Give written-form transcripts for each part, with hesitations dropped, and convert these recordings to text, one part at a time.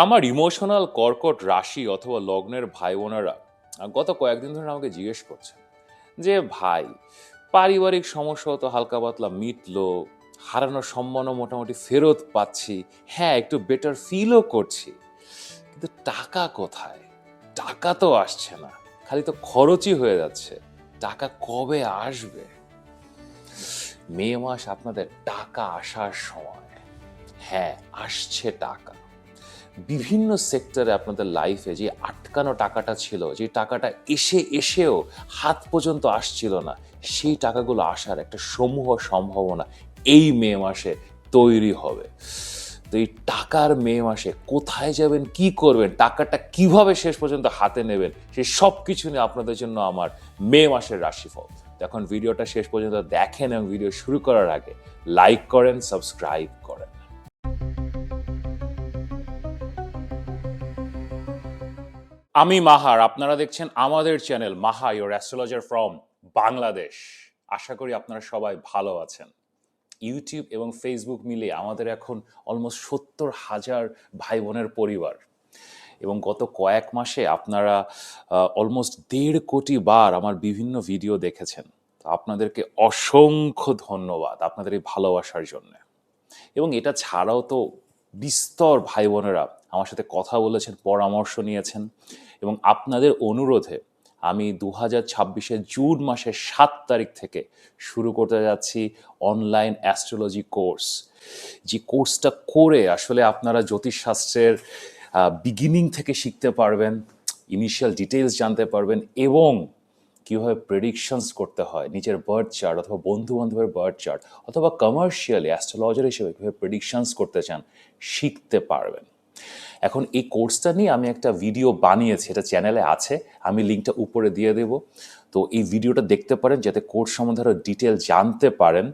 আমার ইমোশনাল কর্কট রাশি অথবা লগ্নের ভাই বোনেরা গত কয়েকদিন ধরে আমাকে জিজ্ঞেস করছে যে ভাই, পারিবারিক সমস্যা তো হালকা পাতলা মিটলো, হারানোর সম্মানও মোটামুটি ফেরত পাচ্ছি, হ্যাঁ একটু বেটার ফিলও করছি, কিন্তু টাকা কোথায়? টাকা তো আসছে না, খালি তো খরচই হয়ে যাচ্ছে। টাকা কবে আসবে? মে মাস আপনাদের টাকা আসার সময়। হ্যাঁ, আসছে টাকা। বিভিন্ন সেক্টরে আপনাদের লাইফে যে আটকানো টাকাটা ছিল, যে টাকাটা এসেও হাত পর্যন্ত আসছিল না, সেই টাকাগুলো আসার একটা সমূহ সম্ভাবনা এই মে মাসে তৈরি হবে। তো এই টাকার মে মাসে কোথায় যাবেন, কি করবেন, টাকাটা কিভাবে শেষ পর্যন্ত হাতে নেবেন, সেই সব কিছু নিয়ে আপনাদের জন্য আমার মে মাসের রাশিফল। এখন ভিডিওটা শেষ পর্যন্ত দেখেন এবং ভিডিও শুরু করার আগে লাইক করেন, সাবস্ক্রাইব করেন। আমি মাহার, আপনারা দেখছেন আমাদের channel Maha your astrologer from Bangladesh. আশা করি আপনারা সবাই ভালো আছেন। ইউটিউব এবং ফেসবুক মিলে আমাদের এখন অলমোস্ট 70,000 ভাই বোনের পরিবার, এবং গত কয়েক মাসে আপনারা অলমোস্ট 1.5 কোটি বার আমার বিভিন্ন ভিডিও দেখেছেন। তো আপনাদেরকে অসংখ্য ধন্যবাদ আপনাদের এই ভালোবাসার জন্য। এবং এটা ছাড়াও তো বিস্তর ভাই বোনেরা আমার সাথে কথা বলেছেন, পরামর্শ নিয়েছেন, এবং আপনাদের অনুরোধে আমি 2026 জুন মাসের 7 তারিখ থেকে শুরু করতে যাচ্ছি অনলাইন অ্যাস্ট্রোলজি কোর্স। যে কোর্সটা করে আসলে আপনারা জ্যোতিষশাস্ত্রের বিগিনিং থেকে শিখতে পারবেন, ইনিশিয়াল ডিটেলস জানতে পারবেন, এবং কীভাবে প্রেডিকশনস করতে হয় নিজের বার্থ চার্ট অথবা বন্ধু বান্ধবের বার্থ চার্ট, অথবা কমার্শিয়ালি অ্যাস্ট্রোলজার হিসেবে কীভাবে প্রেডিকশনস করতে চান শিখতে পারবেন। এখন এই কোর্সটা নিয়ে আমি একটা ভিডিও বানিয়েছি, এটা চ্যানেলে আছে, আমি লিঙ্কটা উপরে দিয়ে দেব। তো এই ভিডিওটা দেখতে পারেন যাতে কোর্স সম্বন্ধে আরও ডিটেল জানতে পারেন।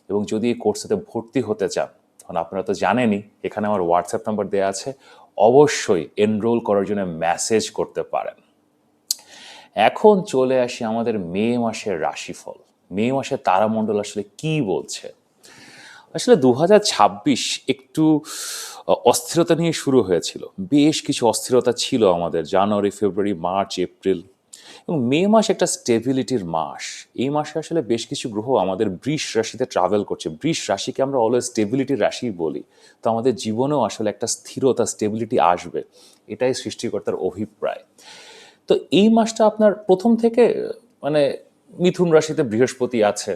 এবং যদি এই কোর্সটাতে ভর্তি হতে চান, তখন আপনারা তো জানেনই এখানে আমার হোয়াটসঅ্যাপ নাম্বার দেওয়া আছে, অবশ্যই এনরোল করার জন্য মেসেজ করতে পারেন। এখন চলে আসি আমাদের মে মাসের রাশিফল। মে মাসের তারামণ্ডল আসলে কি বলছে? আসলে 2026 একটু অস্থিরতা নিয়ে শুরু হয়েছিল। বেশ কিছু অস্থিরতা ছিল আমাদের জানুয়ারি, ফেব্রুয়ারি, মার্চ, এপ্রিল, এবং মে মাস একটা স্টেবিলিটির মাস। এই মাসে আসলে বেশ কিছু গ্রহ আমাদের বৃষ রাশিতে ট্রাভেল করছে। বৃষ রাশিকে আমরা অলওয়েজ স্টেবিলিটির রাশি বলি। তো আমাদের জীবনেও আসলে একটা স্থিরতা, স্টেবিলিটি আসবে, এটাই সৃষ্টিকর্তার অভিপ্রায়। তো এই মাসটা আপনার প্রথম থেকে মানে মিথুন রাশিতে বৃহস্পতি আছে,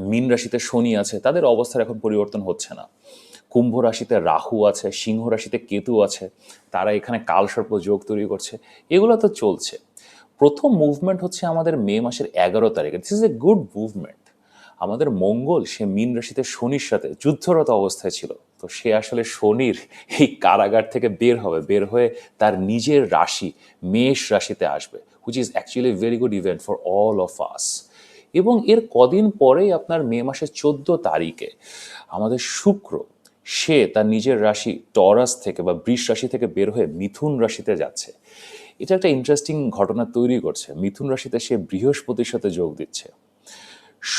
মীন রাশিতে শনি আছে, তাদের অবস্থার এখন পরিবর্তন হচ্ছে না। কুম্ভ রাশিতে রাহু আছে, সিংহ রাশিতে কেতু আছে, তারা এখানে কালসর্প যোগ তৈরি করছে, এগুলো তো চলছে। প্রথম মুভমেন্ট হচ্ছে আমাদের মে মাসের 11 তারিখে। This is a good movement. আমাদের মঙ্গল সে মীন রাশিতে শনির সাথে যুদ্ধরত অবস্থায় ছিল, তো সে আসলে শনির এই কারাগার থেকে বের হবে, বের হয়ে তার নিজের রাশি মেষ রাশিতে আসবে, which is actually very good event for all of us. এবং এর কদিন পরেই আপনার মে মাসের 14 তারিখে আমাদের শুক্র সে তার নিজের রাশি টরাস থেকে বা বৃষ রাশি থেকে বের হয়ে মিথুন রাশিতে যাচ্ছে। এটা একটা ইন্টারেস্টিং ঘটনা তৈরি করছে। মিথুন রাশিতে সে বৃহস্পতির সাথে যোগ দিচ্ছে।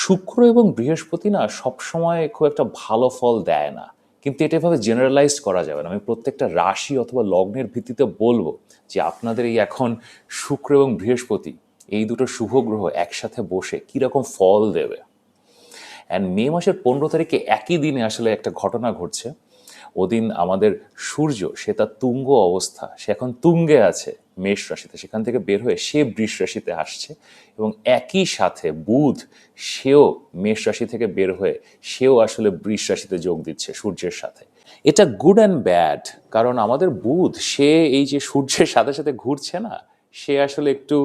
শুক্র এবং বৃহস্পতি না সবসময় খুব একটা ভালো ফল দেয় না, কিন্তু এটা এভাবে জেনারেলাইজ করা যাবে না। আমি প্রত্যেকটা রাশি অথবা লগ্নের ভিত্তিতে বলবো যে আপনাদের এই এখন শুক্র এবং বৃহস্পতি এই দুটো শুভ গ্রহ একসাথে বসে কীরকম ফল দেবে। অ্যান্ড মে মাসের 15 তারিখে একই দিনে আসলে একটা ঘটনা ঘটছে। ওদিন আমাদের সূর্য সে তার তুঙ্গ অবস্থা, সে এখন তুঙ্গে আছে মেষ রাশিতে, সেখান থেকে বের হয়ে সে বৃষ রাশিতে আসছে। এবং একই সাথে বুধ সেও মেষ রাশি থেকে বের হয়ে সেও আসলে বৃষ রাশিতে যোগ দিচ্ছে সূর্যের সাথে। এটা গুড অ্যান্ড ব্যাড, কারণ আমাদের বুধ সে এই যে সূর্যের সাথে সাথে ঘুরছে না, সে আসলে একটু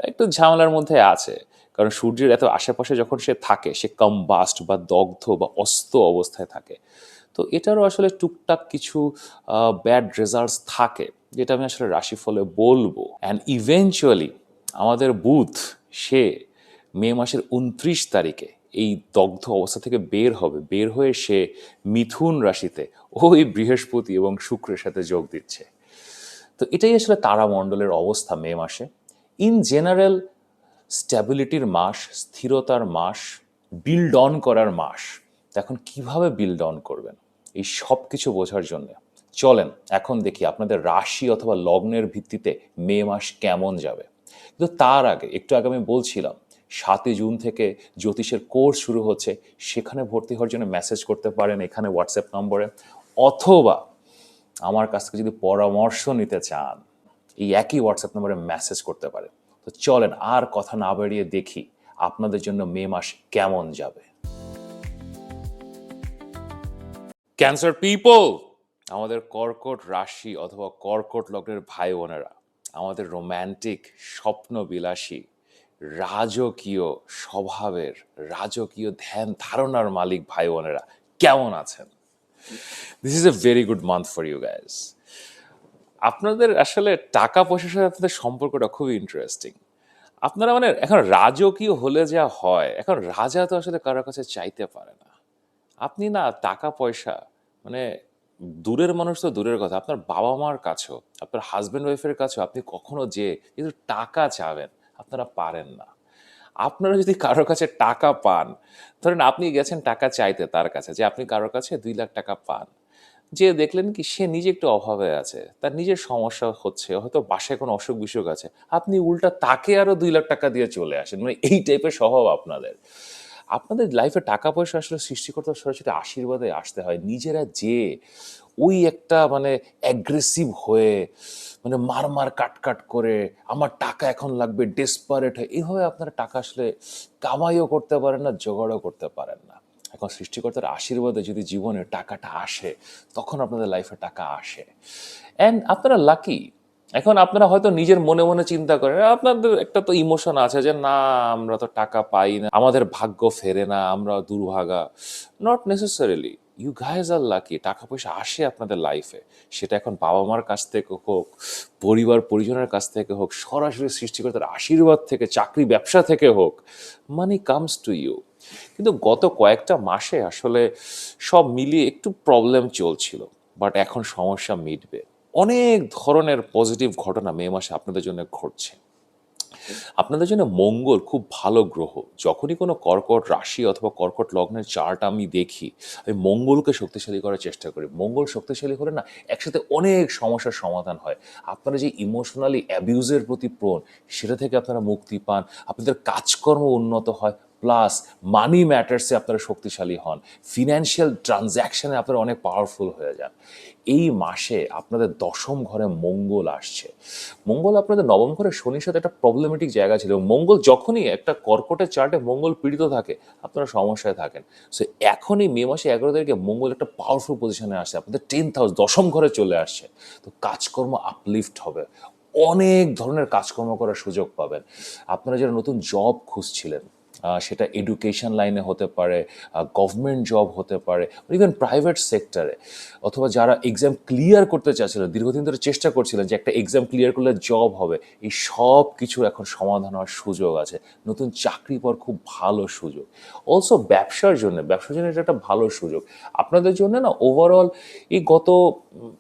একটু ঝামেলার মধ্যে আছে। কারণ সূর্যের এত আশেপাশে যখন সে থাকে, সে কম্বাস্ট বা দগ্ধ বা অস্ত অবস্থায় থাকে। তো এটারও আসলে টুকটাক কিছু ব্যাড রেজাল্টস থাকে, যেটা আমি আসলে রাশিফলে বলবো। অ্যান্ড ইভেনচুয়ালি আমাদের বুধ সে মে মাসের 29 তারিখে এই দগ্ধ অবস্থা থেকে বের হবে, বের হয়ে সে মিথুন রাশিতে ওই বৃহস্পতি এবং শুক্রের সাথে যোগ দিচ্ছে। তো এটাই আসলে তারামণ্ডলের অবস্থা মে মাসে। ইন জেনারেল স্ট্যাবিলিটির মাস, স্থিরতার মাস, বিল্ড অন করার মাস। এখন কিভাবে বিল্ড অন করবেন এই সব কিছু বোঝার জন্য চলেন এখন দেখি আপনাদের রাশি অথবা লগ্নের ভিত্তিতে মে মাস কেমন যাবে। কিন্তু তার আগে একটু আগে আমি বলছিলাম 7ই জুন থেকে জ্যোতিষের কোর্স শুরু হচ্ছে, সেখানে ভর্তি হওয়ার জন্য মেসেজ করতে পারেন এখানে হোয়াটসঅ্যাপ নম্বরে, অথবা আমার কাছ থেকে যদি পরামর্শ নিতে চান এই একই হোয়াটসঅ্যাপ নম্বরে মেসেজ করতে পারেন। তো চলেন আর কথা না বাড়িয়ে দেখি আপনাদের জন্য মে মাস কেমন যাবে। ক্যান্সার পিপল, আমাদের কর্কট রাশি অথবা কর্কট লগ্নের ভাই বোনেরা, আমাদের রোম্যান্টিক স্বপ্নবিলাসী রাজকীয় স্বভাবের রাজকীয় ধ্যান ধারণার মালিক ভাই বোনেরা কেমন আছেন? This is a very good month for you guys. আপনাদের আসলে টাকা পয়সার সাথে আপনাদের সম্পর্কটা খুবই ইন্টারেস্টিং। আপনারা মানে এখন রাজকীয় হলে যা হয়, এখন রাজা তো আসলে কারোর কাছে চাইতে পারে না। আপনি না টাকা পয়সা মানে দূরের মানুষ তো দূরের কথা, আপনার বাবা মার কাছেও, আপনার হাজব্যান্ড ওয়াইফের কাছেও আপনি কখনো যে কিন্তু টাকা চাবেন আপনারা পারেন না। আপনারা যদি কারোর কাছে টাকা পান, ধরেন আপনি গেছেন টাকা চাইতে তার কাছে, যে আপনি কারোর কাছে 2 লাখ টাকা পান, যে দেখলেন কি সে নিজে একটু অভাবে আছে, তার নিজের সমস্যা হচ্ছে, হয়তো বাসায় কোনো অসুখ বিসুখ আছে, আপনি উল্টা তাকে আরো 2 লাখ টাকা দিয়ে চলে আসেন। মানে এই টাইপের স্বভাব আপনাদের। আপনাদের লাইফে টাকা পয়সা আসলে সৃষ্টিকর্তার সরাসরি আশীর্বাদে আসতে হয়। নিজেরা যে ওই একটা মানে অ্যাগ্রেসিভ হয়ে মানে মার কাট করে আমার টাকা এখন লাগবে ডেসপারেট হয়ে, এইভাবে আপনারা টাকা আসলে কামাইও করতে পারেন না, জোগাড়ও করতে পারেন না। এখন সৃষ্টিকর্তার আশীর্বাদে যদি জীবনে টাকাটা আসে, তখন আপনাদের লাইফে টাকা আসে অ্যান্ড আপনারা লাকি। এখন আপনারা হয়তো নিজের মনে মনে চিন্তা করেন, আপনাদের একটা তো ইমোশন আছে যে না আমরা তো টাকা পাই না, আমাদের ভাগ্য ফেরে না, আমরা দুর্ভাগা। Not necessarily, you guys are lucky. টাকা পয়সা আসে আপনাদের লাইফে, সেটা এখন বাবা মার কাছ থেকে হোক, পরিবার পরিজনের কাছ থেকে হোক, সরাসরি সৃষ্টিকর্তার আশীর্বাদ থেকে, চাকরি ব্যবসা থেকে হোক, মানি কামস টু ইউ। কিন্তু গত কয়েকটা মাসে আসলে সব মিলিয়ে একটু প্রবলেম চলছিল, বাট এখন সমস্যা মিটবে। অনেক ধরনের পজিটিভ ঘটনা মে মাসে আপনাদের জন্য ঘটছে। আপনাদের জন্য মঙ্গল খুব ভালো গ্রহ। যখনই কোনো কর্কট রাশি অথবা কর্কট লগ্নের চার্ট আমি দেখি, আমি মঙ্গলকে শক্তিশালী করার চেষ্টা করি। মঙ্গল শক্তিশালী হলে না একসাথে অনেক সমস্যার সমাধান হয়। আপনারা যে ইমোশনালি অ্যাবিউজের প্রতি প্রণ, সেটা থেকে আপনারা মুক্তি পান, আপনাদের কাজকর্ম উন্নত হয়, প্লাস মানি ম্যাটার্সে আপনারা শক্তিশালী হন, ফিনান্সিয়াল ট্রানজ্যাকশনে আপনারা অনেক পাওয়ারফুল হয়ে যান। এই মাসে আপনাদের 10ম ঘরে মঙ্গল আসছে। মঙ্গল আপনাদের 9ম ঘরে শনির সাথে একটা প্রবলেমেটিক জায়গা ছিল। মঙ্গল যখনই একটা কর্কটের চার্টে মঙ্গল পীড়িত থাকে, আপনারা সমস্যায় থাকেন। সো এখনই মে মাসে 11 তারিখে মঙ্গল একটা পাওয়ারফুল পজিশনে আসছে, আপনাদের 10th হাউস 10ম ঘরে চলে আসছে। তো কাজকর্ম আপলিফট হবে, অনেক ধরনের কাজকর্ম করার সুযোগ পাবেন। আপনারা যারা নতুন জব খুঁজছিলেন, সেটা এডুকেশন লাইনে হতে পারে, গভর্নমেন্ট জব হতে পারে, ইভেন প্রাইভেট সেক্টরে, অথবা যারা এক্সাম ক্লিয়ার করতে চাচ্ছিলেন, দীর্ঘদিন ধরে চেষ্টা করছিলেন যে একটা এক্সাম ক্লিয়ার করলে জব হবে, এই সব কিছুর এখন সমাধান হওয়ার সুযোগ আছে। নতুন চাকরি পাওয়ার খুব ভালো সুযোগ। অলসো ব্যবসার জন্য এটা একটা ভালো সুযোগ আপনাদের জন্য। না ওভারঅল এই গত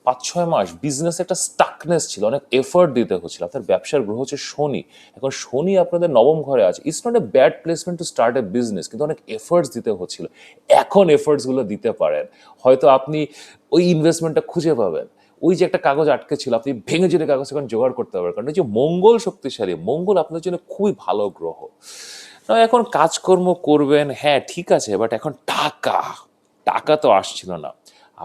5-6 মাস বিজনেস একটা স্টাকনেস ছিল, অনেক এফোর্ট দিতে হচ্ছিল। আপনার ব্যবসার গ্রহ হচ্ছে শনি, এখন শনি আপনাদের 9ম ঘরে আছে। It's not a bad placement to start A business, কিন্তু অনেক এফোর্টস দিতে হচ্ছিল। এখন এফোর্টসগুলো দিতে পারেন, হয়তো আপনি ওই ইনভেস্টমেন্টটা খুঁজে পাবেন। ওই যে একটা কাগজ আটকে ছিল, আপনি ভেঙে চুরে কাগজ এখন জোগাড় করতে পারবেন, কারণ এই যে মঙ্গল শক্তিশালী, মঙ্গল আপনাদের জন্য খুবই ভালো গ্রহ। না এখন কাজকর্ম করবেন, হ্যাঁ ঠিক আছে, বাট এখন টাকা টাকা তো আসছিল না।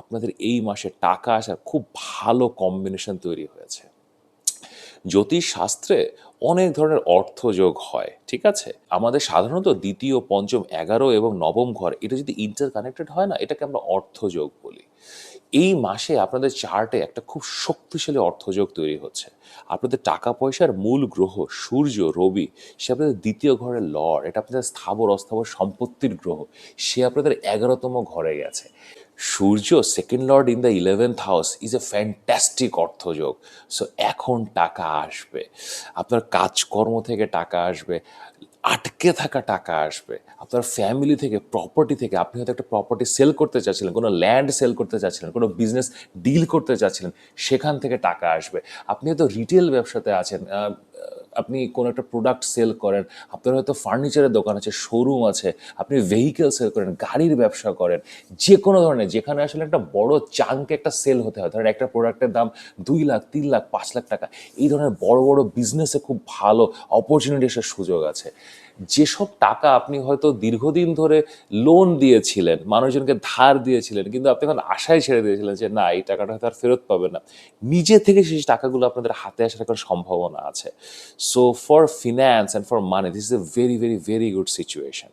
আপনাদের এই মাসে টাকা আসার খুব ভালো কম্বিনেশন তৈরি হয়েছে। জ্যোতিষ শাস্ত্রে অনেক ধরনের অর্থযোগ হয়, ঠিক আছে। আমাদের সাধারণত দ্বিতীয়, পঞ্চম, 11 এবং 9ম ঘর, এটা যদি ইন্টার কানেক্টেড হয় না, এটাকে আমরা অর্থযোগ বলি। এই মাসে আপনাদের চার্টে একটা খুব শক্তিশালী অর্থযোগ তৈরি হচ্ছে। আপনাদের টাকা পয়সার মূল গ্রহ সূর্য, রবি, সে আপনাদের দ্বিতীয় ঘরের লর্ড, এটা আপনাদের স্থাবর অস্থাবর সম্পত্তির গ্রহ, সে আপনাদের 11তম ঘরে গেছে। সূর্য second lord in the 11th house is a fantastic অর্থযোগ। সো এখন টাকা আসবে, আপনার কাজকর্ম থেকে টাকা আসবে, আটকে থাকা টাকা আসবে, আপনার ফ্যামিলি থেকে, প্রপার্টি থেকে। আপনি হয়তো একটা প্রপার্টি সেল করতে চাচ্ছিলেন, কোনো ল্যান্ড সেল করতে চাচ্ছিলেন, কোনো বিজনেস ডিল করতে চাচ্ছিলেন, সেখান থেকে টাকা আসবে। আপনি হয়তো রিটেল ব্যবসাতে আছেন, আপনি কোনো একটা প্রোডাক্ট সেল করেন, আপনার হয়তো ফার্নিচারের দোকান আছে, শোরুম আছে, আপনি ভেহিকেল সেল করেন, গাড়ির ব্যবসা করেন, যে কোনো ধরনের যেখানে আসলে একটা বড় চাঙ্কে একটা সেল হতে হয়, ধরেন একটা প্রোডাক্টের দাম 2 লাখ, 3 লাখ, 5 লাখ টাকা, এই ধরনের বড় বড় বিজনেসে খুব ভালো অপরচুনিটি আসার সুযোগ আছে। যেসব টাকা আপনি হয়তো দীর্ঘদিন ধরে লোন দিয়েছিলেন, মানুষজনকে ধার দিয়েছিলেন, কিন্তু আপনি এখন আশায় ছেড়ে দিয়েছিলেন যে না, এই টাকাটা হয়তো আর ফেরত পাবেন না, নিজে থেকে সেই টাকাগুলো আপনাদের হাতে আসার একটা সম্ভাবনা আছে। So for finance and for money, this is a very very very good situation.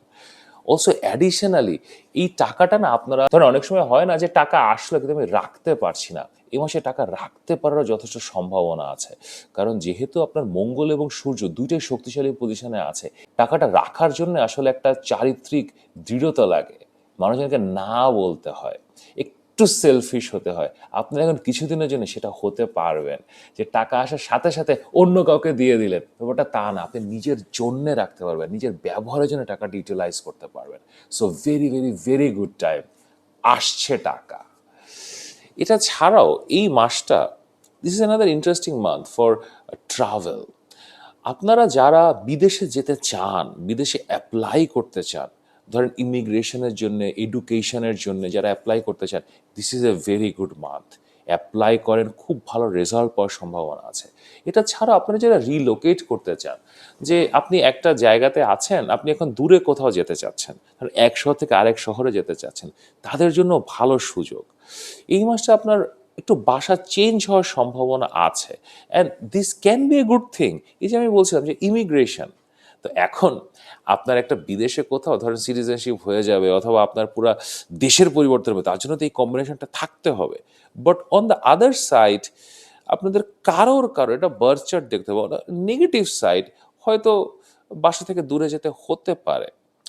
Also additionally এই টাকাটা না, আপনারা ধরেন অনেক সময় হয় না যে টাকা আসলো কিন্তু আমি রাখতে পারছি না, এই মাসে টাকা রাখতে পারারও যথেষ্ট সম্ভাবনা আছে। কারণ যেহেতু আপনার মঙ্গল এবং সূর্য দুইটাই শক্তিশালী পজিশনে আছে, টাকাটা রাখার জন্য আসলে একটা চারিত্রিক দৃঢ়তা লাগে, মানুষজনকে না বলতে হয়, একটু সেলফিশ হতে হয়। আপনারা এখন কিছুদিনের জন্য সেটা হতে পারবেন, যে টাকা আসার সাথে সাথে অন্য কাউকে দিয়ে দিলেন, ব্যাপারটা তা না, আপনি নিজের জন্যে রাখতে পারবেন, নিজের ব্যবহারের জন্য টাকাটা ইউটিলাইজ করতে পারবেন। So very very very good time, আসছে টাকা। এটা ছাড়াও এই মাসটা, this is another interesting month for travel. আপনারা যারা বিদেশে যেতে চান, বিদেশে অ্যাপ্লাই করতে চান, ধরেন ইমিগ্রেশনের জন্য, এডুকেশনের জন্য যারা অ্যাপ্লাই করতে চান, this is a very good month. Apply করেন, খুব ভালো রেজাল্ট পাওয়ার সম্ভাবনা আছে। এটা ছাড়া আপনারা যারা রিলোকেট করতে চান, যে আপনি একটা জায়গাতে আছেন, আপনি এখন দূরে কোথাও যেতে চাচ্ছেন, ধরেন এক শহর থেকে আরেক শহরে যেতে চাচ্ছেন, তাদের জন্য ভালো সুযোগ। এই মাসটা আপনার একটু বাসা চেঞ্জ হওয়ার সম্ভাবনা আছে, and this can B a good thing. এই যে আমি বলছিলাম যে ইমিগ্রেশন, তো এখন আপনার একটা বিদেশে কোথাও ধরেন সিটিজেনশিপ হয়ে যাবে, অথবা আপনার পুরা দেশের পরিবর্তন হবে, তার জন্য তো এই কম্বিনেশনটা থাকতে হবে। But on the other side, আপনাদের কারোর এটা বার্থ চার্ট দেখতে হবে, নেগেটিভ সাইড, হয়তো বাসা থেকে দূরে যেতে হতে পারে,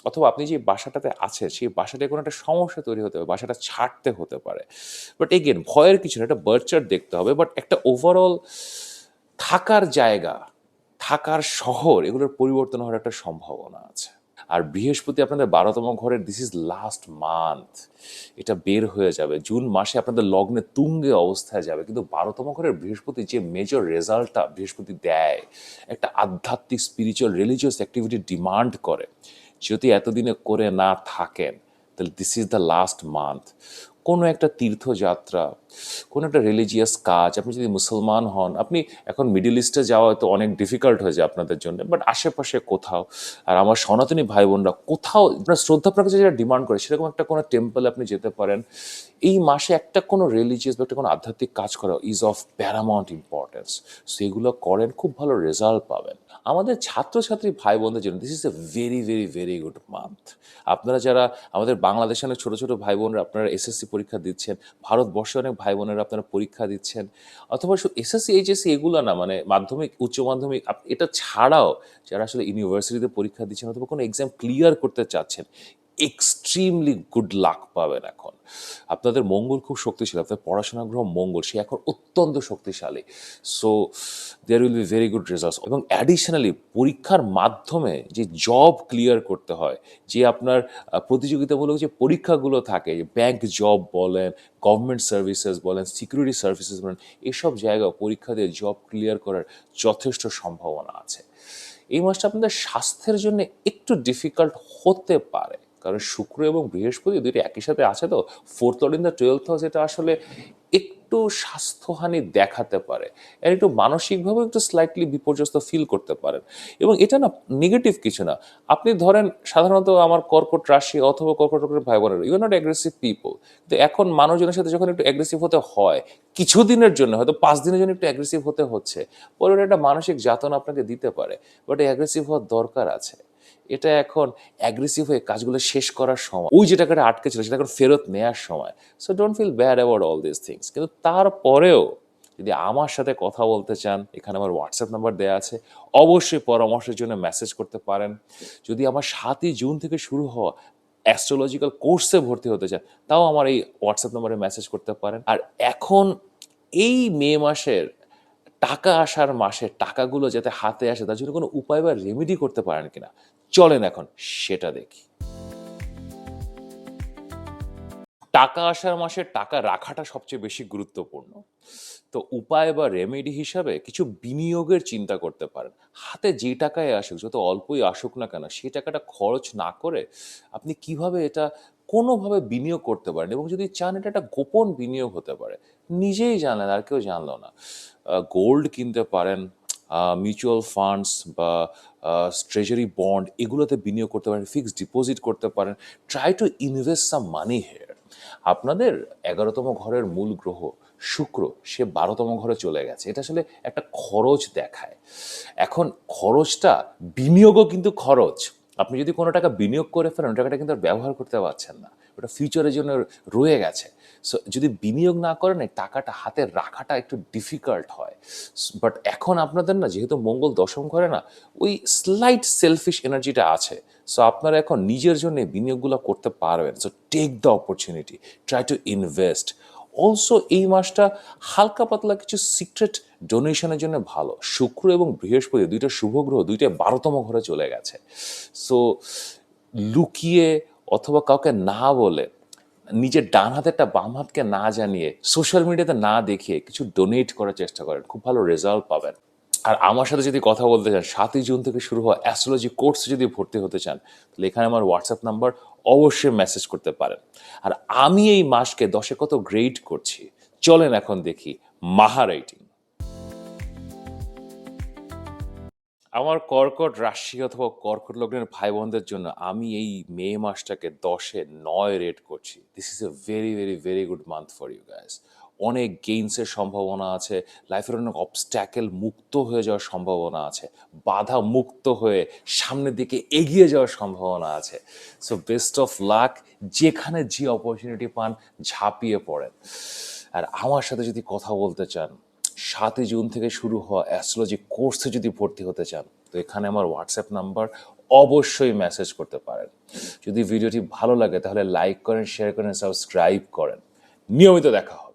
অথবা আপনি যে বাসাটাতে আছেন সেই বাসাটায় কোনো একটা সমস্যা তৈরি হতে পারে, বাসাটা ছাড়তে হতে পারে। বাট এগেন, ভয়ের কিছু না, একটা বার্থ চার্ট দেখতে হবে। বাট একটা ওভারঅল থাকার জায়গা, থাকার শহর, এগুলোর পরিবর্তন হওয়ার একটা সম্ভাবনা আছে। আর বৃহস্পতি আপনাদের 12তম ঘরের, দিস ইজ লাস্ট মান্থ, এটা বের হয়ে যাবে জুন মাসে, আপনাদের লগ্নে তুঙ্গে অবস্থায় যাবে। কিন্তু 12তম ঘরের বৃহস্পতি যে মেজর রেজাল্টটা বৃহস্পতি দেয়, একটা আধ্যাত্মিক স্পিরিচুয়াল রিলিজিয়াস অ্যাক্টিভিটি ডিমান্ড করে, যদি এতদিনে করে না থাকেন, তাহলে this is the last month. কোনো একটা তীর্থযাত্রা, কোনো একটা রিলিজিয়াস কাজ, আপনি যদি মুসলমান হন, আপনি এখন মিডল ইস্টে যাওয়া হয়তো অনেক ডিফিকাল্ট হয়ে যায় আপনাদের জন্য, বাট আশেপাশে কোথাও, আর আমার সনাতনী ভাই বোনরা কোথাও শ্রদ্ধা প্রকাশে যেটা ডিমান্ড করে, সেরকম একটা কোনো টেম্পল আপনি যেতে পারেন। এই মাসে একটা কোনো রিলিজিয়াস বা একটা কোনো আধ্যাত্মিক কাজ করা ইজ অফ প্যারামাউন্ট ইম্পর্টেন্স। সেগুলো করেন, খুব ভালো রেজাল্ট পাবেন। আমাদের ছাত্রছাত্রী ভাই বোনদের জন্য this is a very very very good month. আপনারা যারা আমাদের বাংলাদেশে অনেক ছোটো ছোটো ভাই বোনরা, আপনারা এসএসসি পরীক্ষা দিচ্ছেন, ভারতবর্ষে অনেক ভাই বোনেরা আপনারা পরীক্ষা দিচ্ছেন, অথবা এসএসসি এইচএসসি এগুলো না, মানে মাধ্যমিক, উচ্চ মাধ্যমিক, এটা ছাড়াও যারা আসলে ইউনিভার্সিটিতে পরীক্ষা দিচ্ছেন, অথবা কোনো এক্সাম ক্লিয়ার করতে চাচ্ছেন, এক্সট্রিমলি গুড লাক পাবেন এখন। আপনাদের মঙ্গল খুব শক্তিশালী, আপনাদের পড়াশোনা গ্রহ মঙ্গল, সে এখন অত্যন্ত শক্তিশালী। So there will be very good results. এবং অ্যাডিশনালি পরীক্ষার মাধ্যমে যে জব ক্লিয়ার করতে হয়, যে আপনার প্রতিযোগিতামূলক যে পরীক্ষাগুলো থাকে, ব্যাংক জব বলেন, গভর্নমেন্ট সার্ভিসেস বলেন, সিকিউরিটি সার্ভিসেস বলেন, এসব জায়গায় পরীক্ষা দিয়ে জব ক্লিয়ার করার যথেষ্ট সম্ভাবনা আছে। এই মাসটা আপনাদের স্বাস্থ্যের জন্য একটু ডিফিকাল্ট হতে পারে, কারণ শুক্র এবং বৃহস্পতি দুইটা একই সাথে আছে, তো fourth Lord in the 12th house, এটা আসলে একটু স্বাস্থ্যহানি দেখাতে পারে, আর একটু মানসিকভাবে একটু স্লাইটলি বিপর্যস্ত ফিল করতে পারেন। এবং এটা না নেগেটিভ কিছু না। আপনি ধরেন সাধারণত আমার কর্কট রাশি অথবা কর্কট রাশির ভাই বোনেরা, you are not aggressive people, কিন্তু এখন মানুষজনের সাথে যখন একটু অ্যাগ্রেসিভ হতে হয়, কিছুদিনের জন্য, হয়তো 5 দিনের জন্য একটু অ্যাগ্রেসিভ হতে হচ্ছে, পরে ওটা একটা মানসিক যাতনা আপনাকে দিতে পারে। বাট অ্যাগ্রেসিভ হওয়ার দরকার আছে। এটা এখন অ্যাগ্রেসিভ হয়ে কাজগুলো শেষ করার সময়, ওই যে টাকাটা আটকে ছিল সেটা এখন ফেরত নেওয়ার সময়। So don't feel bad about all this things. কিন্তু তারপরেও যদি আমার সাথে কথা বলতে চান, এখানে আমার হোয়াটসঅ্যাপ নাম্বার দেওয়া আছে, অবশ্যই পরামর্শের জন্য মেসেজ করতে পারেন। যদি আমার 7ই জুন থেকে শুরু হওয়া অ্যাস্ট্রোলজিক্যাল কোর্সে ভর্তি হতে চান, তাও আমার এই হোয়াটসঅ্যাপ নাম্বারে মেসেজ করতে পারেন। আর এখন এই মে মাসের টাকা আসার মাসে টাকাগুলো যাতে হাতে আসে, তার জন্য কোনো উপায় বা রেমেডি করতে পারেন কিনা, চলেন এখন সেটা দেখি। টাকা আসার মাসে টাকা রাখাটা সবচেয়ে বেশি গুরুত্বপূর্ণ। তো উপায় বা রেমেডি হিসাবে কিছু বিনিয়োগের চিন্তা করতে পারেন। হাতে যে টাকাই আসুক, যত অল্পই আসুক না কেন, সেই টাকাটা খরচ না করে আপনি কিভাবে এটা কোনোভাবে বিনিয়োগ করতে পারেন, এবং যদি চান এটা একটা গোপন বিনিয়োগ হতে পারে, নিজেই জানলেন আর কেউ জানলো না। গোল্ড কিনতে পারেন, মিউচুয়াল ফান্ডস বা ট্রেজারি বন্ড, এগুলোতে বিনিয়োগ করতে পারেন, ফিক্সড ডিপোজিট করতে পারেন। Try to invest some money here. আপনাদের 11তম ঘরের মূল গ্রহ শুক্র, সে 12তম ঘরে চলে গেছে। এটা আসলে একটা খরচ দেখায়। এখন খরচটা, বিনিয়োগও কিন্তু খরচ। আপনি যদি কোনো টাকা বিনিয়োগ করে ফেলেন, টাকাটা কিন্তু আর ব্যবহার করতে পারছেন না, ওটা ফিউচারের জন্য রয়ে গেছে। সো যদি বিনিয়োগ না করেন, এই টাকাটা হাতে রাখাটা একটু ডিফিকাল্ট হয়। বাট এখন আপনাদের না, যেহেতু মঙ্গল দশম ঘরে না, ওই স্লাইট সেলফিশ এনার্জিটা আছে। সো আপনারা এখন নিজের জন্য বিনিয়োগগুলো করতে পারবেন। So take the opportunity, try to invest. Also এই মাসটা হালকা পাতলা কিছু সিক্রেট ডোনেশনের জন্য ভালো। শুক্র এবং বৃহস্পতি, দুইটা শুভ গ্রহ, দুইটা 12তম ঘরে চলে গেছে। সো লুকিয়ে অথবা কাউকে না বলে, নিজের ডান হাতেরটা বাম হাতকে না জানিয়ে, সোশ্যাল মিডিয়াতে না দেখিয়ে কিছু ডোনেট করার চেষ্টা করেন, খুব ভালো রেজাল্ট পাবেন। আর আমার সাথে যদি কথা বলতে চান, 7ই জুন থেকে শুরু হওয়া অ্যাস্ট্রোলজি কোর্সে যদি ভর্তি হতে চান, তাহলে এখানে আমার হোয়াটসঅ্যাপ নাম্বার, অবশ্যই মেসেজ করতে পারেন। আর আমি এই মাসকে 10-এ কত গ্রেড করছি, চলেন এখন দেখি মাহা রাইটিং। আমার কর্কট রাশি অথবা কর্কট লগ্নের ভাই বোনদের জন্য আমি এই মে মাসটাকে 10-এ 9 রেট করছি। This is a very very very good month for you guys. অনেক গেইনসের সম্ভাবনা আছে, লাইফের অনেক অবস্ট্যাকেল মুক্ত হয়ে যাওয়ার সম্ভাবনা আছে, বাধা মুক্ত হয়ে সামনের দিকে এগিয়ে যাওয়ার সম্ভাবনা আছে। সো বেস্ট অফ লাক, যেখানে যে অপরচুনিটি পান ঝাঁপিয়ে পড়েন। আর আমার সাথে যদি কথা বলতে চান, 7ই জুন থেকে শুরু হওয়া অ্যাস্ট্রোলজি কোর্সে যদি ভর্তি হতে চান, তো এখানে আমার হোয়াটসঅ্যাপ নাম্বার, অবশ্যই মেসেজ করতে পারেন। যদি ভিডিওটি ভালো লাগে তাহলে লাইক করেন, শেয়ার করেন, সাবস্ক্রাইব করেন। নিয়মিত দেখা হবে।